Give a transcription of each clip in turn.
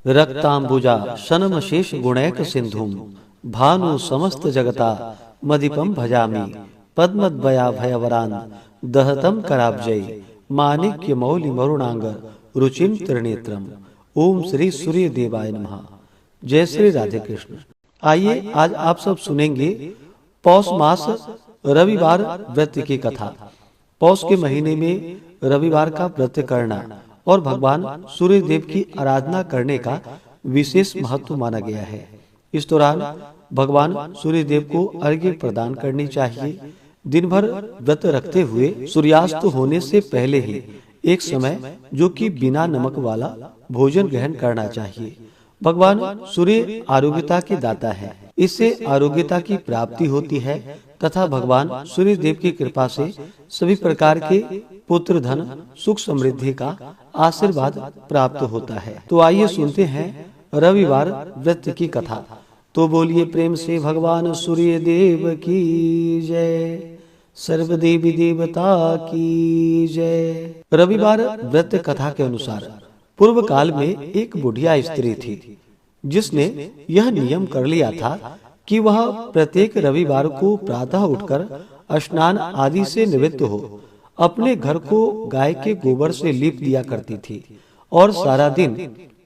रक्तांबुजा शनम शेष गुणैक सिंधुम भानु समस्त जगता मदिपम भजामि पद्मद्वया भयवरान दहतम कराब्जय माणिक्य मौलि मरुणांग रुचिम त्रिनेत्रम। ओम श्री सूर्य देवाय नमः। जय श्री राधे कृष्ण। आइए आज आप सब सुनेंगे पौष मास रविवार व्रत की कथा। पौष के महीने में रविवार का व्रत करना और भगवान सूर्य देव की आराधना करने का विशेष महत्व माना गया है। इस दौरान भगवान सूर्य देव को अर्घ्य प्रदान करनी चाहिए। दिन भर व्रत रखते हुए सूर्यास्त होने से पहले ही एक समय जो कि बिना नमक वाला भोजन ग्रहण करना चाहिए। भगवान सूर्य आरोग्यता के दाता है, इससे आरोग्यता की प्राप्ति होती है तथा भगवान सूर्य देव की कृपा से सभी प्रकार के पुत्र धन सुख समृद्धि का आशीर्वाद प्राप्त होता है। तो आइए सुनते हैं रविवार व्रत की कथा। तो बोलिए प्रेम से भगवान सूर्य देव की जय, सर्व देवी देवता की जय। रविवार व्रत कथा के अनुसार पूर्व काल में एक बुढ़िया स्त्री थी जिसने यह नियम कर लिया था कि वह प्रत्येक रविवार को प्रातः उठकर स्नान आदि से निवृत्त हो अपने घर को गाय के गोबर से लीप दिया करती थी और सारा दिन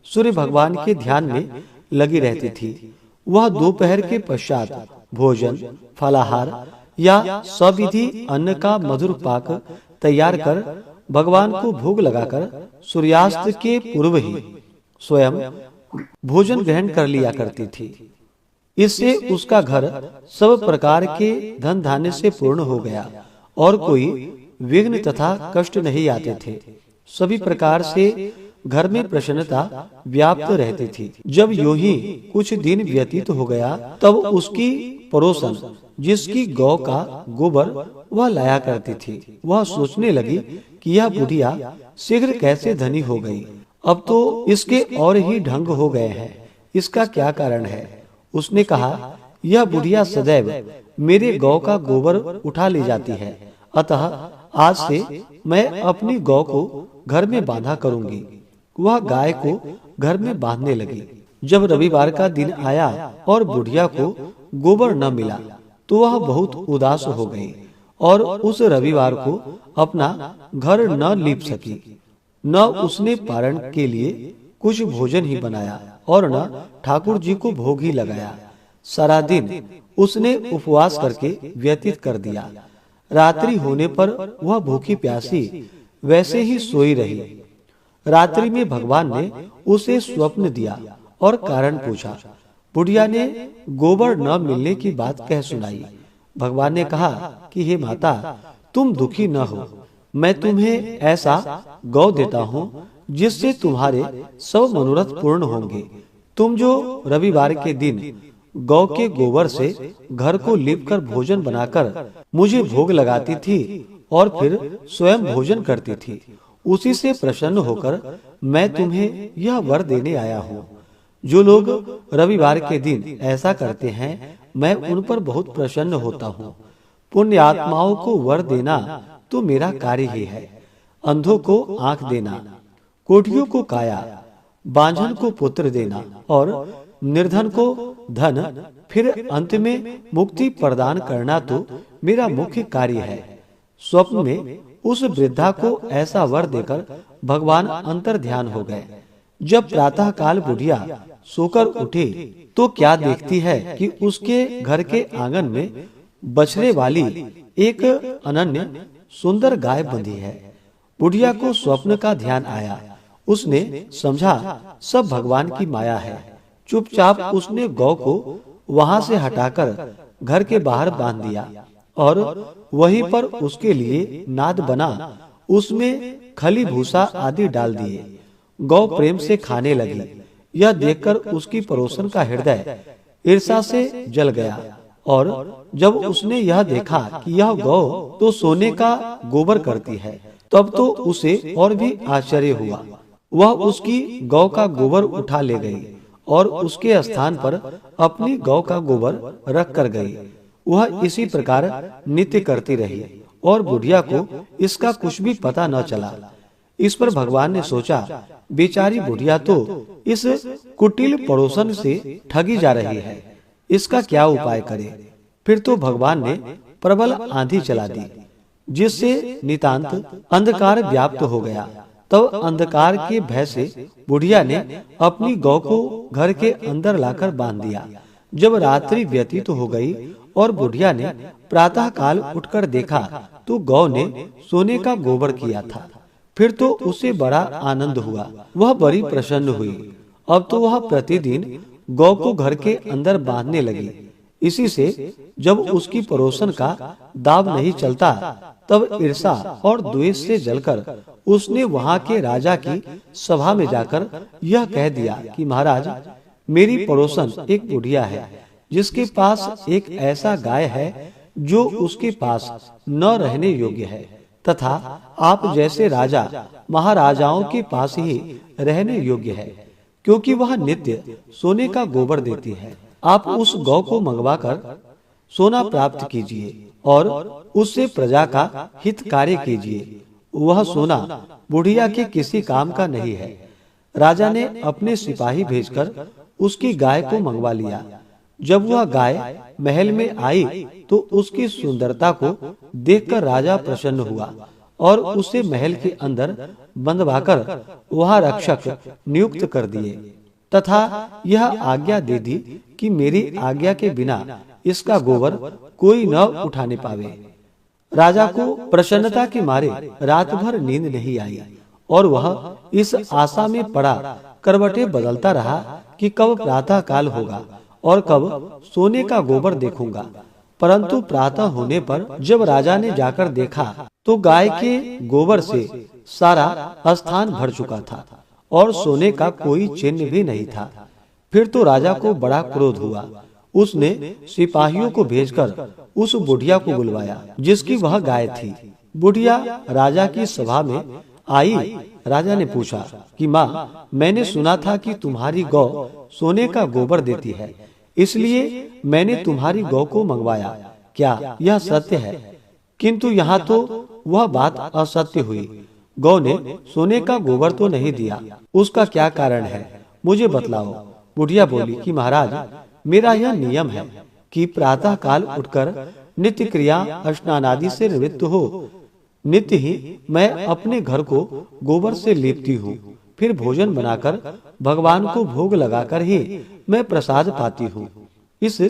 सूर्य भगवान के ध्यान में लगी रहती थी। वह दोपहर के पश्चात भोजन फलाहार या सविधि अन्न का मधुर पाक तैयार कर भगवान को भोग लगाकर सूर्यास्त के पूर्व ही स्वयं भोजन ग्रहण कर लिया करती थी। इससे उसका घर सब प्रकार के धन धान्य से पूर्ण हो गया और कोई विघ्न तथा कष्ट नहीं आते थे। सभी प्रकार से घर में प्रसन्नता व्याप्त रहती थी। जब यूं ही कुछ दिन व्यतीत हो गया तब उसकी पड़ोसन जिसकी गौ का गोबर वह लाया करती थी, वह सोचने लगी कि यह बुढ़िया शीघ्र कैसे धनी हो गई। अब तो इसके और ही ढंग हो गए हैं, इसका क्या कारण है। उसने कहा, यह बुढ़िया सदैव मेरे गौ का गोबर उठा ले जाती है, अतः आज से मैं अपनी गौ को घर में बांधा करूंगी। वह गाय को घर में बांधने लगी। जब रविवार का दिन आया और बुढ़िया को गोबर न मिला तो वह बहुत उदास हो गई और उस रविवार को अपना घर न लीप सकी। न उसने पारण के लिए कुछ भोजन ही बनाया और न ठाकुर जी को भोग ही लगाया। सारा दिन उसने उपवास करके व्यतीत कर दिया। रात्रि होने पर वह भूखी प्यासी वैसे ही सोई रही। रात्रि में भगवान ने उसे स्वप्न दिया और कारण पूछा। बुढ़िया ने गोबर न मिलने की बात कह सुनाई। भगवान ने कहा कि हे माता, तुम दुखी न हो, मैं तुम्हें ऐसा गौ देता हूँ जिससे तुम्हारे सब मनोरथ पूर्ण होंगे। तुम जो रविवार के दिन गौ के गोबर से घर को लीपकर भोजन बनाकर मुझे भोग लगाती थी और फिर स्वयं भोजन करती थी, उसी से प्रसन्न होकर मैं तुम्हें यह वर देने आया हूँ। जो लोग रविवार के दिन ऐसा करते हैं मैं उन पर बहुत प्रसन्न होता हूँ। पुण्य आत्माओं को वर देना तो मेरा कार्य ही है। अंधों को आंख देना, कोटियों को काया, बांझन को पुत्र देना और निर्धन को धन, फिर अंत में मुक्ति प्रदान करना तो मेरा मुख्य कार्य है। स्वप्न में उस वृद्धा को ऐसा वर देकर भगवान अंतर ध्यान हो गए। जब प्रातः काल बुढ़िया सोकर उठी तो क्या देखती है कि उसके घर के आंगन में बछड़े वाली एक अनन्य सुंदर गाय बंधी है। बुढ़िया को स्वप्न का ध्यान आया। उसने समझा सब भगवान की माया है। चुपचाप उसने गौ को वहां से हटाकर घर के बाहर बांध दिया और वहीं पर उसके लिए नाद बना उसमें खली भूसा आदि डाल दिए। गौ प्रेम से खाने लगी। यह देखकर उसकी पड़ोसन का हृदय ईर्ष्या से जल गया और जब उसने यह देखा कि यह गौ तो सोने का गोबर करती है तब तो उसे और भी आश्चर्य हुआ। वह उसकी गौ का गोबर उठा ले गई और उसके स्थान पर अपनी गौ का गोबर रख कर गई। वह इसी प्रकार नित्य करती रही और बुढ़िया को इसका कुछ भी पता न चला। इस पर भगवान ने सोचा बेचारी बुढ़िया तो इस कुटिल पड़ोसन से ठगी जा रही है, इसका क्या उपाय करे। फिर तो भगवान ने प्रबल आंधी चला दी, जिससे नितांत अंधकार व्याप्त हो गया। तब अंधकार के भय से बुढ़िया ने अपनी गौ को घर के अंदर लाकर बांध दिया। जब रात्रि व्यतीत हो गई और बुढ़िया ने प्रातः काल उठकर देखा तो गौ ने सोने का गोबर किया था। फिर तो उसे बड़ा आनंद हुआ, वह बड़ी प्रसन्न हुई। अब तो वह प्रतिदिन गौ को घर के अंदर बांधने लगी। इसी से जब उसकी पड़ोसन का दाव नहीं चलता, तब ईर्षा और द्वेष से जलकर उसने वहां के राजा की सभा में जाकर यह कह दिया कि महाराज, मेरी पड़ोसन एक बुढ़िया है, जिसके पास एक ऐसा गाय है जो उसके पास न रहने योग्य है, तथा आप जैसे राजा महाराजाओं के पास ही रहने योग्य है, क्योंकि वह नित्य सोने का गोबर देती है। आप उस गौ को मंगवाकर सोना प्राप्त कीजिए और उससे प्रजा का हित कार्य कीजिए। वह सोना बुढ़िया के किसी काम का नहीं है। राजा ने अपने सिपाही भेजकर उसकी गाय को मंगवा लिया। जब वह गाय महल में आई तो उसकी सुंदरता को देखकर राजा प्रसन्न हुआ और उसे महल के अंदर बंधवाकर वहां रक्षक नियुक्त कर दिए, तथा यह आज्ञा दे दी कि मेरी आज्ञा के बिना इसका गोबर कोई न उठाने पावे। राजा को प्रसन्नता के मारे रात भर नींद नहीं आई और वह इस आशा में पड़ा करवटें बदलता रहा कि कब प्रातः काल होगा और कब सोने का गोबर देखूंगा। परंतु प्रातः होने पर जब राजा ने जाकर देखा तो गाय के गोबर से सारा स्थान भर चुका था और सोने का कोई चिन्ह भी नहीं था। फिर तो राजा को बड़ा क्रोध हुआ। उसने सिपाहियों को भेजकर उस बुढ़िया को बुलवाया, जिसकी वह गाय थी। बुढ़िया राजा की सभा में आई। राजा ने पूछा कि माँ, मैंने सुना था कि तुम्हारी गौ सोने का गोबर देती है, इसलिए मैंने तुम्हारी गौ को मंगवाया। क्या यह सत्य है? किंतु यहाँ तो वह बात असत्य हुई। गौ ने सोने का गोबर तो नहीं दिया, उसका क्या कारण है, मुझे बतलाओ। बुढ़िया बोली कि महाराज, मेरा यह नियम है कि प्रातः काल उठकर नित्य क्रिया स्नान आदि से निवृत्त हो नित्य ही मैं अपने घर को गोबर से लीपती हूँ। फिर भोजन बनाकर भगवान को भोग लगाकर ही मैं प्रसाद पाती हूँ। इस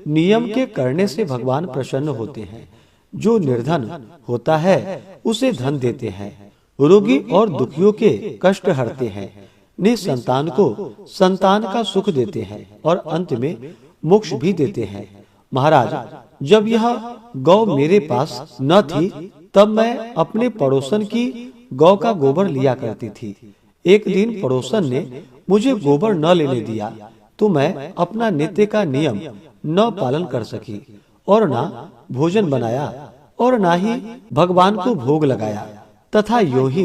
नियम के करने से भगवान प्रसन्न होते हैं। जो निर्धन होता है उसे धन देते हैं, रोगी और दुखियों के कष्ट हरते हैं, निसंतान को संतान का सुख देते हैं और अंत में मोक्ष भी देते हैं। महाराज, जब यह गौ मेरे पास न थी तब मैं अपने पड़ोसन की गौ का गोबर लिया करती थी। एक दिन पड़ोसन ने मुझे गोबर न लेने दिया तो मैं अपना नित्य का नियम न पालन कर सकी और ना भोजन बनाया और ना ही भगवान को भोग लगाया, तथा यूं ही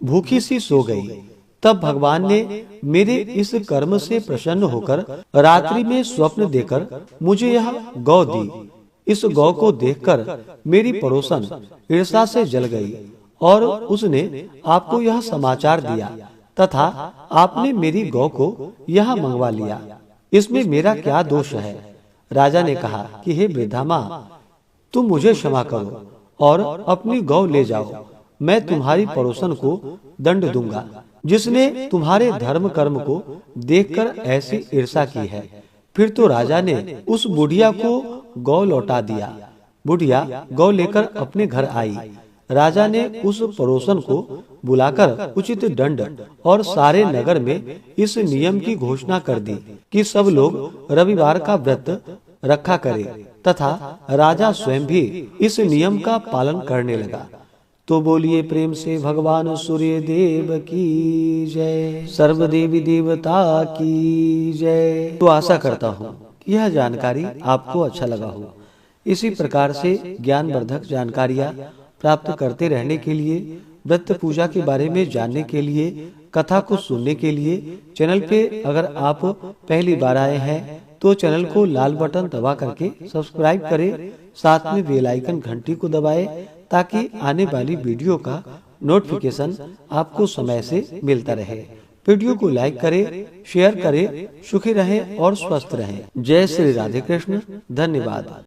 भूखी सी सो गई। तब भगवान ने मेरे इस कर्म से प्रसन्न होकर रात्रि में स्वप्न देकर मुझे यह गौ दी। इस गौ को देखकर मेरी पड़ोसन ईर्षा से जल गई और उसने आपको यह समाचार दिया तथा आपने मेरी गौ को यहाँ मंगवा लिया। इसमें मेरा क्या दोष है? राजा ने कहा कि हे वृद्धा माँ, तुम मुझे क्षमा करो और अपनी गौ ले जाओ। मैं तुम्हारी पड़ोसन को दंड दूंगा, जिसने तुम्हारे धर्म कर्म को देखकर ऐसी ईर्षा की है। फिर तो राजा ने उस बुढ़िया को गौ लौटा दिया। बुढ़िया गौ लेकर अपने घर आई। राजा ने उस पड़ोसन को बुलाकर उचित दंड और सारे नगर में इस नियम की घोषणा कर दी कि सब लोग रविवार का व्रत रखा करें, तथा राजा स्वयं भी इस नियम का पालन करने लगा। तो बोलिए प्रेम से भगवान सूर्य देव की जय, सर्व देवी देवता की जय। तो आशा करता हूँ कि यह जानकारी आपको अच्छा लगा हो। इसी प्रकार से ज्ञानवर्धक जानकारियाँ प्राप्त करते रहने के लिए, व्रत पूजा के बारे में जानने के लिए, कथा को सुनने के लिए चैनल पे अगर आप पहली बार आए हैं तो चैनल को लाल बटन दबा करके सब्सक्राइब करें, साथ में बेल आइकन घंटी को दबाएं ताकि आने वाली वीडियो का नोटिफिकेशन आपको समय से मिलता रहे। वीडियो को लाइक करें, शेयर करें। सुखी रहें और स्वस्थ रहें। जय श्री राधे कृष्ण। धन्यवाद।